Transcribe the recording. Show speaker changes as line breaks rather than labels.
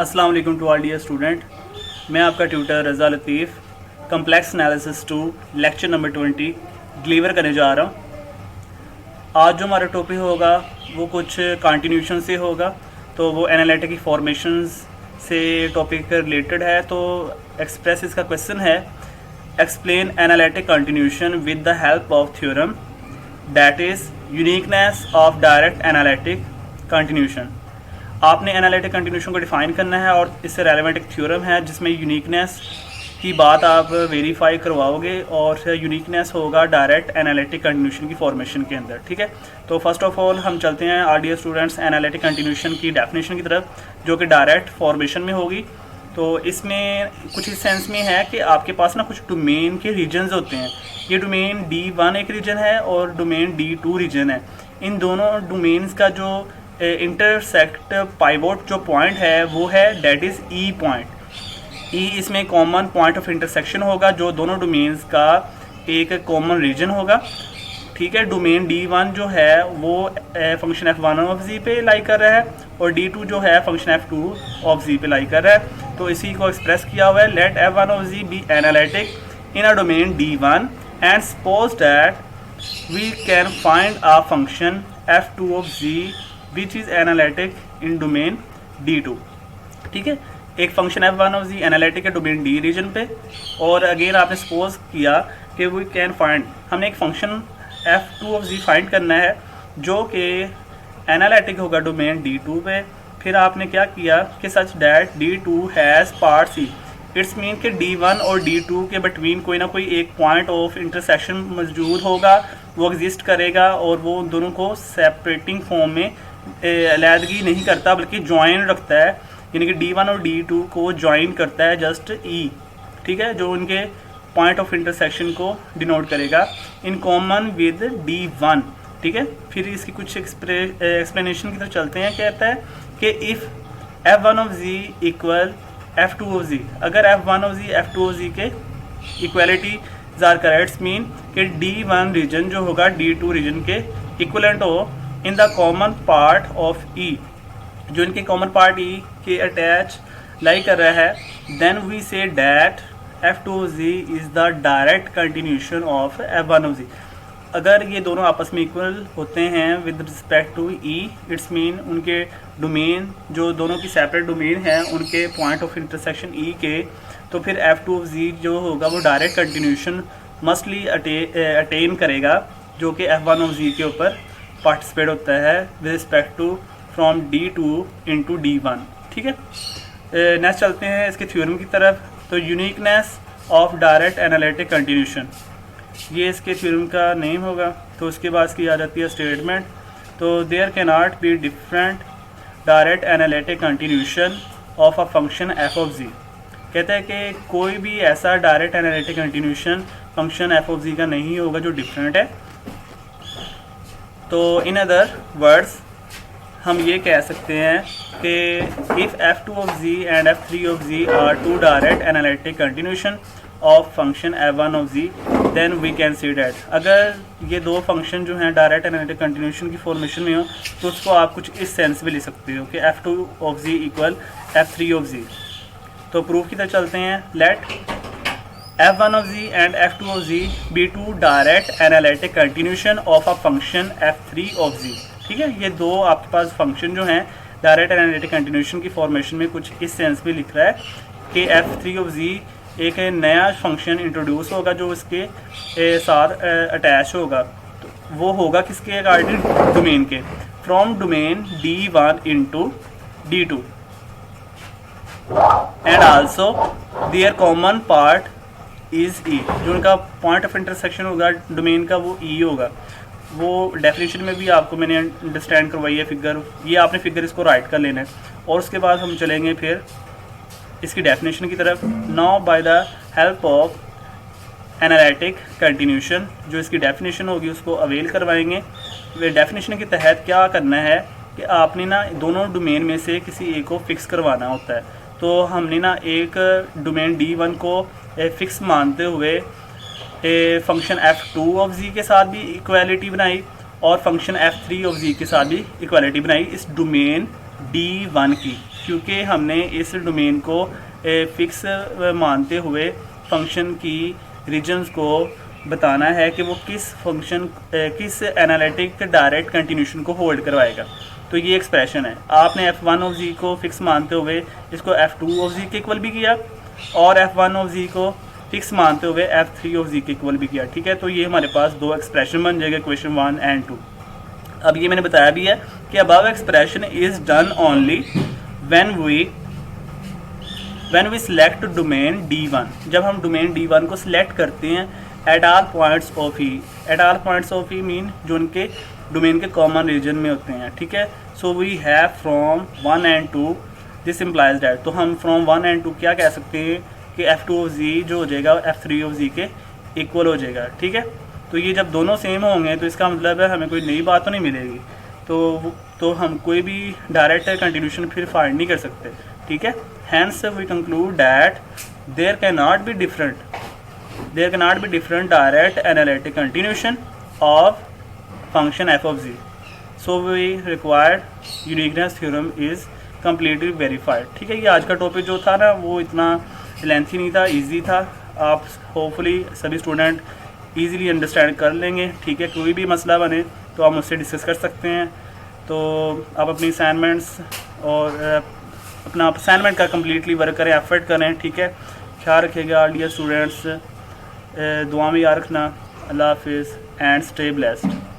अस्सलाम वालेकुम to all dear student. मैं आपका tutor Raza Latif complex analysis 2 lecture number 20 deliver करने जा रहा हूँ। आज जो हमारा टॉपिक होगा वो कुछ कंटिन्यूशन से होगा, तो वो एनालिटिक फॉर्मेशंस से टॉपिक रिलेटेड है। तो एक्सप्रेस इसका क्वेश्चन है, explain analytic continuation with the help of theorem that is uniqueness of direct analytic continuation. आपने एनालिटिक कंटिन्यूशन को डिफाइन करना है और इससे रेलेवेंट एक थ्योरम है जिसमें यूनिकनेस की बात आप वेरीफाई करवाओगे और यूनिकनेस होगा डायरेक्ट एनालिटिक कंटिन्यूशन की फॉर्मेशन के अंदर। ठीक है, तो फर्स्ट ऑफ ऑल हम चलते हैं आरडीएस स्टूडेंट्स एनालिटिक कंटिन्यूशन की डेफिनेशन की तरफ, जो कि डायरेक्ट फॉर्मेशन में होगी। तो इसमें कुछ इस सेंस में है कि आपके पास ना कुछ डोमेन के रीजन्स होते हैं। ये डोमेन D1 एक रीजन है और डोमेन D2 रीजन है। इन दोनों डोमेन्स का जो इंटरसेक्ट पाइवोट जो पॉइंट है वो है डेट इज़ ई पॉइंट। ई इसमें कॉमन पॉइंट ऑफ इंटरसेक्शन होगा जो दोनों डोमेन्स का एक कॉमन रीजन होगा। ठीक है, डोमेन D1 जो है वो फंक्शन f1 ऑफ z पे लाई कर रहा है और D2 जो है फंक्शन f2 ऑफ z पे लाई कर रहा है। तो इसी को एक्सप्रेस किया हुआ है, let f1 of z be analytic in a domain D1 and suppose that we can find a function f2 of z which is analytic in domain D2। ठीक है, एक function f1 of z analytic है domain D region पे, और again आपने suppose किया कि we can find, हमने एक function f2 of z find करना है जो कि एनालिटिक होगा डोमेन D2 पे। फिर आपने क्या किया कि such that D2 has part C, it's mean कि D1 और D2 के बिटवीन कोई ना कोई एक पॉइंट ऑफ इंटरसेक्शन मौजूद होगा, वो एग्जिस्ट करेगा और वो उन दोनों को सेपरेटिंग फॉर्म में अलहदगी नहीं करता बल्कि ज्वाइन रखता है, यानी कि D1 और D2 को ज्वाइन करता है जस्ट E। ठीक है, जो उनके पॉइंट ऑफ इंटरसेक्शन को डिनोट करेगा इन कॉमन विद D1। ठीक है, फिर इसकी कुछ एक्सप्लेनेशन की तरफ चलते हैं। कहता है कि if f1 of z equal f2 of z, अगर f1 of z f2 of z के इक्वलिटी जार करेक्ट मीन कि D1 रीजन जो होगा D2 रीजन के इक्वलेंट हो in the common part of E, जो इनके कॉमन पार्ट E के अटैच लाई कर रहा है, then we say that f2 of z is the direct continuation of f1 of z। अगर ये दोनों आपस में इक्वल होते हैं with respect to E, it's mean उनके डोमेन जो दोनों की सेपरेट डोमेन है उनके पॉइंट ऑफ इंटरसेक्शन E के, तो फिर f2 ऑफ z जो होगा वो डायरेक्ट कंटिन्यूशन मस्टली अटेन करेगा जो कि f1 ऑफ z के ऊपर पार्टिसिपेट होता है with respect to from D2 into D1। ठीक है, नेक्स्ट चलते हैं इसके थ्योरम की तरफ। तो uniqueness of direct analytic continuation, ये इसके थ्योरम का नेम होगा। तो उसके बाद इसकी आ जाती है स्टेटमेंट। तो there can not be different direct analytic continuation of a function f of z। कहता है कि कोई भी ऐसा direct analytic continuation function f of z का नहीं होगा जो डिफरेंट है। तो इन अदर वर्ड्स हम ये कह सकते हैं कि if f2 of z and f3 of z are two direct analytic continuation of function f1 of z, then we can see that, अगर ये दो फंक्शन जो हैं डायरेक्ट एनालिटिक कंटिन्यूशन की फॉर्मेशन में हो तो उसको आप कुछ इस सेंस में ले सकते हो कि f2 of z equal f3 of z। तो प्रूफ की तरफ चलते हैं, let f1 of z and f2 of z be two direct analytic continuation of a function f3 of z। ठीक है, ये दो आपके पास फंक्शन जो हैं डायरेक्ट एनालिटिक कंटिन्यूशन की फॉर्मेशन में कुछ इस सेंस में लिख रहा है कि f3 ऑफ z एक नया फंक्शन इंट्रोड्यूस होगा जो इसके साथ अटैच होगा। तो वो होगा किसके अकॉर्डिंग, डोमेन के, from domain D1 into D2 and also their common part is E, जो उनका पॉइंट ऑफ इंटरसेक्शन होगा डोमेन का वो E होगा। वो डेफिनेशन में भी आपको मैंने अंडरस्टैंड करवाई है फिगर, ये आपने फिगर इसको राइट कर लेना है। और उसके बाद हम चलेंगे फिर इसकी डेफिनेशन की तरफ। Now by the help of analytic continuation, जो इसकी डेफिनेशन होगी उसको अवेल करवाएंगे। वे डेफिनेशन के तहत क्या करना है कि आपने ना दोनों डोमेन में से किसी एक को फिक्स करवाना होता है। तो हमने ना एक डोमेन D1 को फिक्स मानते हुए फंक्शन f2 ऑफ z के साथ भी इक्वालिटी बनाई और फंक्शन f3 ऑफ z के साथ भी इक्वालिटी बनाई इस डोमेन D1 की। क्योंकि हमने इस डोमेन को फिक्स मानते हुए फंक्शन की रीजन्स को बताना है कि वो किस फंक्शन किस एनालिटिक डायरेक्ट कंटिन्यूशन को होल्ड करवाएगा। तो ये एक्सप्रेशन है। आपने f1 ऑफ z को फिक्स मानते हुए इसको f2 ऑफ z के इक्वल भी किया और f1 ऑफ z को फिक्स मानते हुए f3 ऑफ z के इक्वल भी किया। ठीक है, तो ये हमारे पास दो एक्सप्रेशन बन जाएगा, क्वेश्चन 1 एंड 2। अब ये मैंने बताया भी है कि above expression is done only when we select domain D1। जब हम डोमेन D1 को सिलेक्ट करते हैं at all points of E. At all points of E mean जो उनके डोमेन के कॉमन रीजन में होते हैं। ठीक है, so we have from 1 and 2, this implies that. तो हम फ्रॉम 1 एंड 2 क्या कह सकते हैं कि f2 ऑफ z जो हो जाएगा f3 ऑफ z के इक्वल हो जाएगा। ठीक है, तो ये जब दोनों सेम होंगे तो इसका मतलब है हमें कोई नई बात तो नहीं मिलेगी, तो हम कोई भी डायरेक्ट कंटिन्यूशन फिर फाइंड नहीं कर सकते। ठीक है, hence we conclude that there can not be different direct analytic continuation of function f of z, so we required uniqueness theorem is completely verified। ठीक है, ये आज का टॉपिक जो था ना वो इतना लेंथी नहीं था, इजी था। आप होपफुली सभी स्टूडेंट इजीली अंडरस्टैंड कर लेंगे। ठीक है, कोई भी मसला बने तो आप मुझसे डिस्कस कर सकते हैं। तो आप अपनी असाइनमेंट्स और अपना असाइनमेंट का कम्प्लीटली वर्क करें, एफर्ट करें। ठीक है, ख्याल रखिएगा डियर स्टूडेंट्स, दुआ में याद रखना। अल्लाह हाफिज़ एंड स्टे ब्लेस्ड।